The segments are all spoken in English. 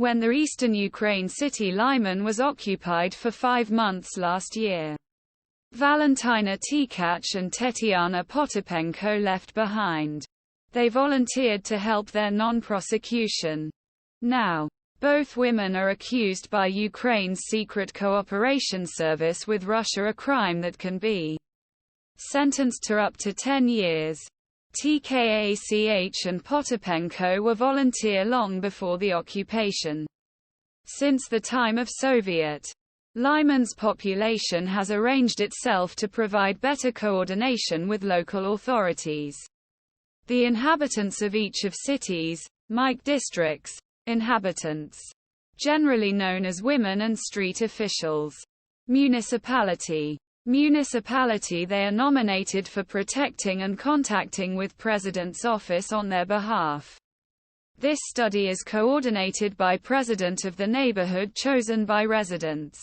when the eastern Ukraine city Lyman was occupied for 5 months last year. Valentyna Tkach and Tetiana Potapenko left behind. They volunteered to help their non-prosecution. Now, both women are accused by Ukraine's secret cooperation service with Russia, a crime that can be sentenced to up to 10 years. TKACH and Potapenko were volunteer long before the occupation. Since the time of Soviet Lyman's population has arranged itself to provide better coordination with local authorities. The inhabitants of each of cities, micrdistricts, inhabitants, generally known as women, and street officials. Municipality. Municipality-They are nominated for protecting and contacting with President's office on their behalf. This study is coordinated by President of the neighborhood chosen by residents.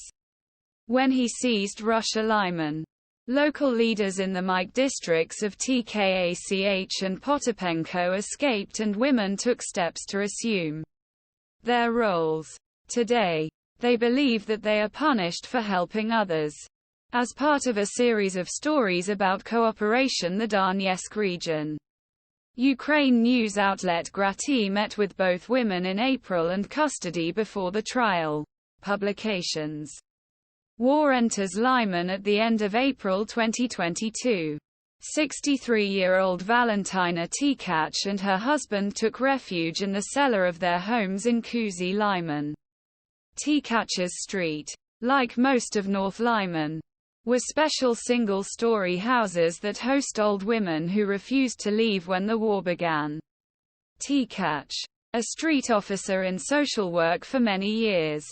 When he seized Russia Lyman, local leaders in the micrdistricts of TKACH and Potapenko escaped and women took steps to assume their roles. Today, they believe that they are punished for helping others. As part of a series of stories about cooperation, the Donetsk region. Ukraine news outlet Graty met with both women in April and custody before the trial. Publications. War enters Lyman at the end of April 2022. 63-year-old Valentyna Tkach and her husband took refuge in the cellar of their homes in Kuzey Lyman. Tkach's street, like most of North Lyman, were special single-story houses that host old women who refused to leave when the war began. Tkach, a street officer in social work for many years,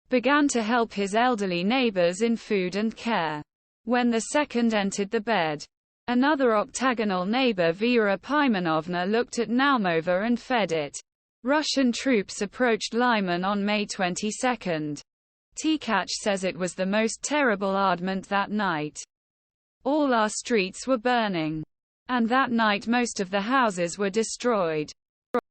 began to help his elderly neighbors in food and care. When the second entered the bed, another octagonal neighbor, Vira Pymenovna, looked at Naumova and fed it. Russian troops approached Lyman on May 22. Tkach says it was the most terrible ardment that night. All our streets were burning. And that night most of the houses were destroyed.